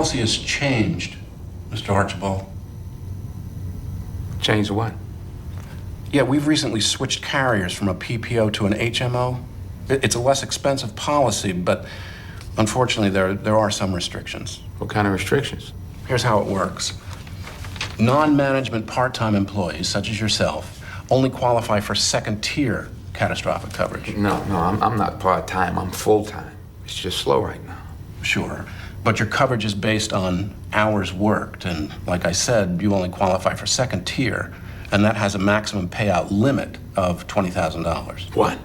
policy has changed, Mr. Archibald. Change what? Yeah, we've recently switched carriers from a PPO to an HMO. It's a less expensive policy, but unfortunately there are some restrictions. What kind of restrictions? Here's how it works. Non-management part-time employees, such as yourself, only qualify for second-tier catastrophic coverage. No, I'm not part-time, I'm full-time. It's just slow right now. Sure, but your coverage is based on hours worked, and like I said, you only qualify for second tier, and that has a maximum payout limit of $20,000. What?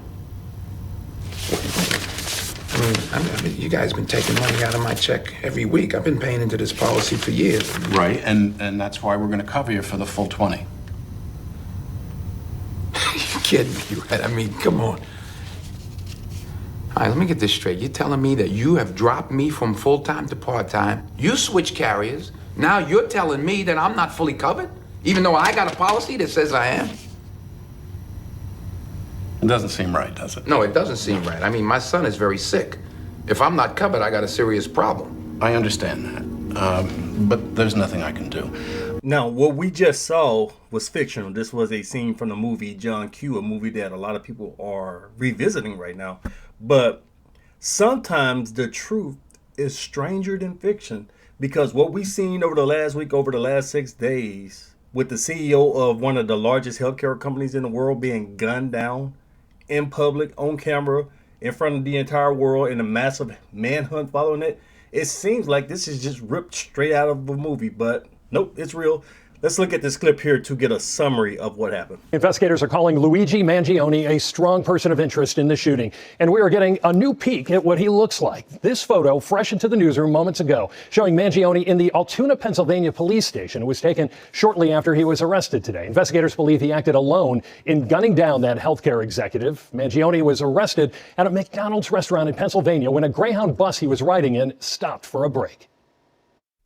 I mean, you guys been taking money out of my check every week. I've been paying into this policy for years. Right, and that's why we're gonna cover you for the full 20. You kidding me, right? I mean, come on. All right, let me get this straight. You're telling me that you have dropped me from full-time to part-time. You switched carriers. Now you're telling me that I'm not fully covered, even though I got a policy that says I am? It doesn't seem right, does it? No, it doesn't seem right. I mean, my son is very sick. If I'm not covered, I got a serious problem. I understand that, but there's nothing I can do. Now, what we just saw was fictional. This was a scene from the movie John Q, a movie that a lot of people are revisiting right now. But sometimes the truth is stranger than fiction, because what we've seen over the last week, over the last 6 days, with the CEO of one of the largest healthcare companies in the world being gunned down in public, on camera, in front of the entire world, in a massive manhunt following it, it seems like this is just ripped straight out of a movie, but nope, it's real. Let's look at this clip here to get a summary of what happened. Investigators are calling Luigi Mangione a strong person of interest in the shooting, and we are getting a new peek at what he looks like. This photo, fresh into the newsroom moments ago, showing Mangione in the Altoona, Pennsylvania police station. It was taken shortly after he was arrested today. Investigators believe he acted alone in gunning down that healthcare executive. Mangione was arrested at a McDonald's restaurant in Pennsylvania when a Greyhound bus he was riding in stopped for a break.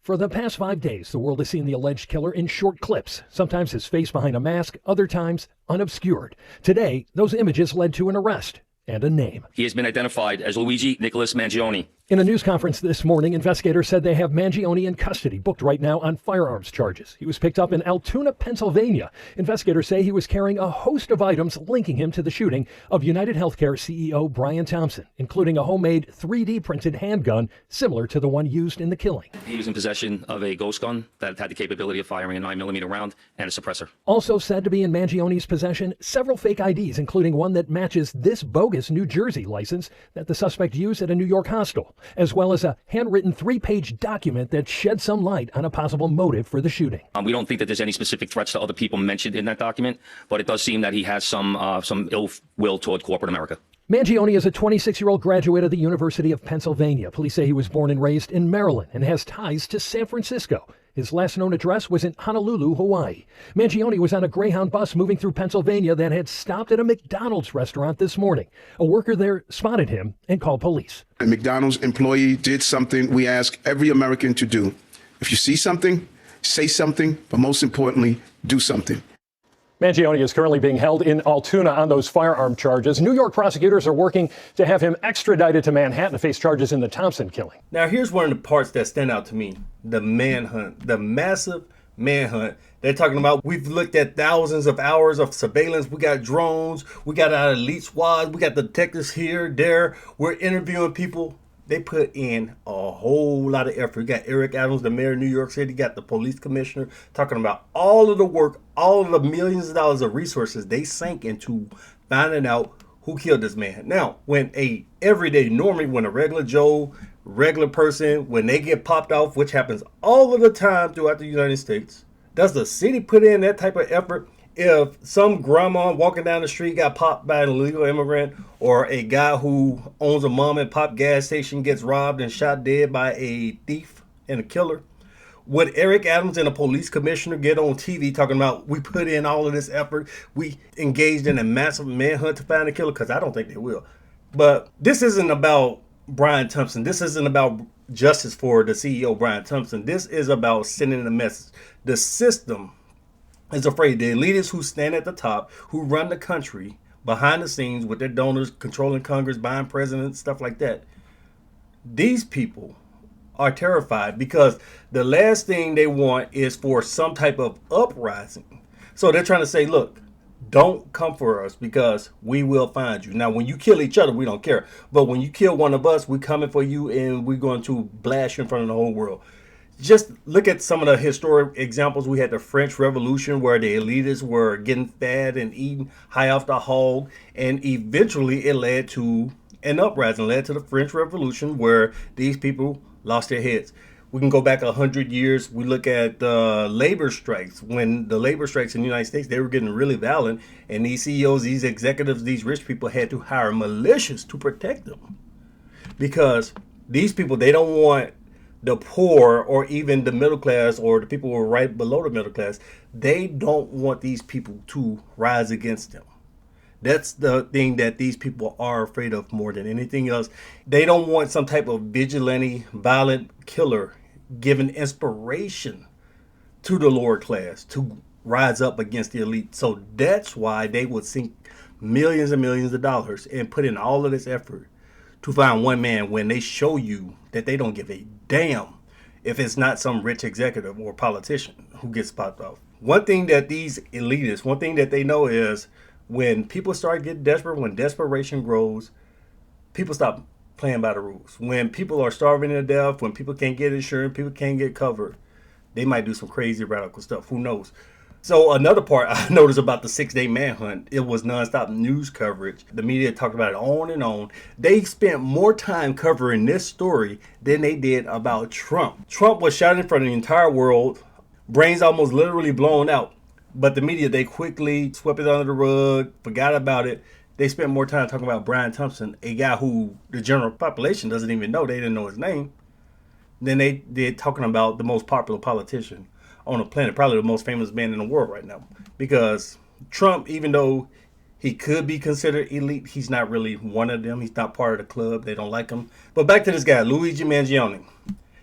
For the past 5 days, the world has seen the alleged killer in short clips, sometimes his face behind a mask, other times unobscured. Today, those images led to an arrest and a name. He has been identified as Luigi Nicholas Mangione. In a news conference this morning, investigators said they have Mangione in custody, booked right now on firearms charges. He was picked up in Altoona, Pennsylvania. Investigators say he was carrying a host of items linking him to the shooting of UnitedHealthcare CEO Brian Thompson, including a homemade 3D printed handgun similar to the one used in the killing. He was in possession of a ghost gun that had the capability of firing a 9mm round and a suppressor. Also said to be in Mangione's possession, several fake IDs, including one that matches this bogus New Jersey license that the suspect used at a New York hostel, as well as a handwritten 3-page document that sheds some light on a possible motive for the shooting. We don't think that there's any specific threats to other people mentioned in that document, but it does seem that he has some ill will toward corporate America. Mangione is a 26-year-old graduate of the University of Pennsylvania. Police say he was born and raised in Maryland and has ties to San Francisco. His last known address was in Honolulu, Hawaii. Mangione was on a Greyhound bus moving through Pennsylvania that had stopped at a McDonald's restaurant this morning. A worker there spotted him and called police. A McDonald's employee did something we ask every American to do. If you see something, say something, but most importantly, do something. Mangione is currently being held in Altoona on those firearm charges. New York prosecutors are working to have him extradited to Manhattan to face charges in the Thompson killing. Now, here's one of the parts that stand out to me. The manhunt, the massive manhunt. They're talking about, we've looked at thousands of hours of surveillance. We got drones. We got our elite squad. We got the detectives here, there. We're interviewing people. They put in a whole lot of effort. You got Eric Adams, the mayor of New York City. You got the police commissioner talking about all of the work, all of the millions of dollars of resources they sank into finding out who killed this man. Now, when normally when a regular Joe, regular person, when they get popped off, which happens all of the time throughout the United States, does the city put in that type of effort? If some grandma walking down the street got popped by an illegal immigrant, or a guy who owns a mom and pop gas station gets robbed and shot dead by a thief and a killer, would Eric Adams and a police commissioner get on TV talking about, we put in all of this effort, we engaged in a massive manhunt to find a killer? Because I don't think they will. But this isn't about Brian Thompson. This isn't about justice for the CEO Brian Thompson. This is about sending a message. The system is afraid. The elitists who stand at the top, who run the country behind the scenes with their donors, controlling Congress, buying presidents, stuff like that. These people are terrified because the last thing they want is for some type of uprising. So they're trying to say, look, don't come for us because we will find you. Now, when you kill each other, we don't care. But when you kill one of us, we're coming for you and we're going to blast you in front of the whole world. Just look at some of the historic examples. We had the French Revolution where the elitists were getting fat and eating high off the hog. And eventually it led to an uprising, led to the French Revolution where these people lost their heads. We can go back 100 years. We look at labor strikes. When the labor strikes in the United States, they were getting really violent. And these CEOs, these executives, these rich people had to hire militias to protect them. Because these people, they don't want the poor or even the middle class or the people who are right below the middle class. They don't want these people to rise against them. That's the thing that these people are afraid of more than anything else. They don't want some type of vigilante, violent killer giving inspiration to the lower class to rise up against the elite. So that's why they would sink millions and millions of dollars and put in all of this effort to find one man when they show you that they don't give a damn if it's not some rich executive or politician who gets popped off. One thing that these elitists, one thing that they know is when people start getting desperate, when desperation grows, people stop playing by the rules. When people are starving to death, when people can't get insurance, people can't get covered, they might do some crazy radical stuff. Who knows? So another part I noticed about the 6-day manhunt, it was nonstop news coverage. The media talked about it on and on. They spent more time covering this story than they did about Trump. Trump was shot in front of the entire world, brains almost literally blown out. But the media, they quickly swept it under the rug, forgot about it. They spent more time talking about Brian Thompson, a guy who the general population doesn't even know. They didn't know his name. Than they did talking about the most popular politician on the planet, probably the most famous man in the world right now. Because Trump, even though he could be considered elite, he's not really one of them. He's not part of the club. They don't like him. But back to this guy, Luigi Mangione.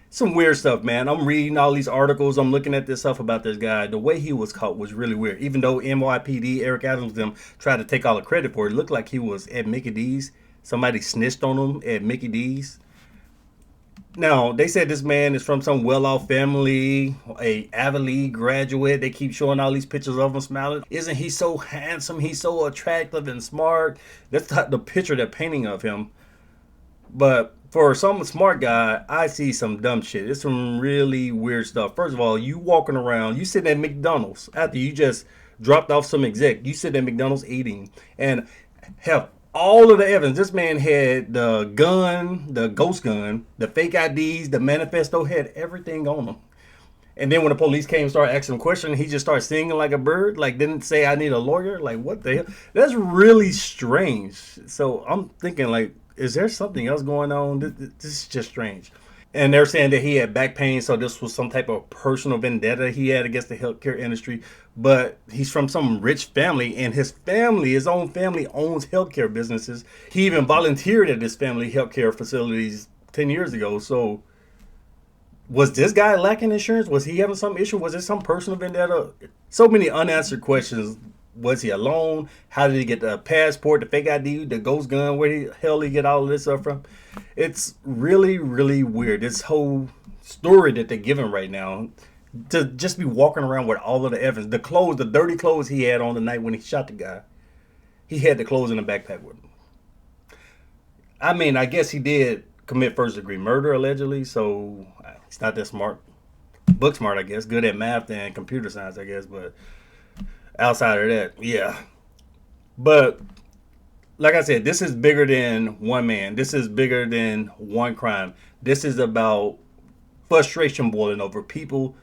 Some weird stuff, man. I'm reading all these articles. I'm looking at this stuff about this guy. The way he was caught was really weird. Even though NYPD, Eric Adams, them tried to take all the credit for it, it looked like he was at Mickey D's. Somebody snitched on him at Mickey D's. Now, they said this man is from some well-off family, a Ivy League graduate. They keep showing all these pictures of him smiling. Isn't he so handsome? He's so attractive and smart. That's the picture they're painting of him. But for some smart guy, I see some dumb shit. It's some really weird stuff. First of all, you walking around, you sitting at McDonald's after you just dropped off some exec. You sitting at McDonald's eating and have all of the evidence. This man had the gun, the ghost gun, the fake IDs, the manifesto, had everything on him. And then when the police came and started asking him questions, he just started singing like a bird, like didn't say I need a lawyer. Like what the hell? That's really strange. So I'm thinking like, is there something else going on? This is just strange. And they're saying that he had back pain, so this was some type of personal vendetta he had against the healthcare industry. But he's from some rich family, and his family, his own family, owns healthcare businesses. He even volunteered at his family healthcare facilities 10 years ago. So was this guy lacking insurance? Was he having some issue? Was it some personal vendetta? So many unanswered questions. Was he alone? How did he get the passport, the fake ID, the ghost gun? Where the hell did he get all of this stuff from? It's really, really weird. This whole story that they're giving right now, to just be walking around with all of the evidence. The clothes, the dirty clothes he had on the night when he shot the guy. He had the clothes in the backpack with him. I mean, I guess he did commit first-degree murder, allegedly, so he's not that smart. Book smart, I guess. Good at math and computer science, I guess, but outside of that, yeah. But like I said, this is bigger than one man. This is bigger than one crime. This is about frustration boiling over, people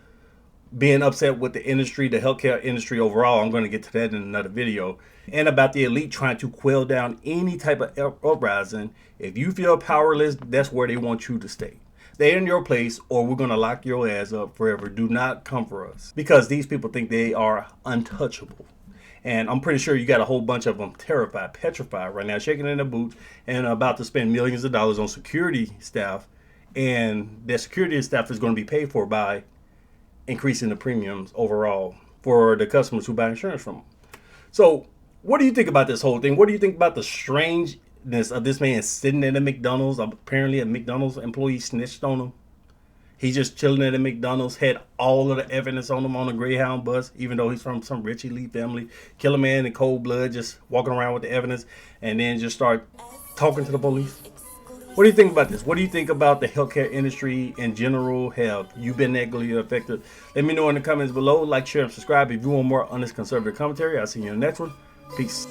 being upset with the industry, the healthcare industry overall. I'm going to get to that in another video. And about the elite trying to quell down any type of uprising. If you feel powerless, that's where they want you to stay. Stay in your place or we're going to lock your ass up forever. Do not come for us. Because these people think they are untouchable. And I'm pretty sure you got a whole bunch of them terrified, petrified right now, shaking in their boots and about to spend millions of dollars on security staff. And that security staff is going to be paid for by increasing the premiums overall for the customers who buy insurance from them. So what do you think about this whole thing? What do you think about the strangeness of this man sitting in a McDonald's? Apparently a McDonald's employee snitched on him. He's just chilling at a McDonald's, had all of the evidence on him on a Greyhound bus, even though he's from some rich elite family. Kill a man in cold blood, just walking around with the evidence, and then just start talking to the police. What do you think about this? What do you think about the healthcare industry in general? Have you been negatively affected? Let me know in the comments below. Like, share, and subscribe if you want more honest conservative commentary. I'll see you in the next one. Peace.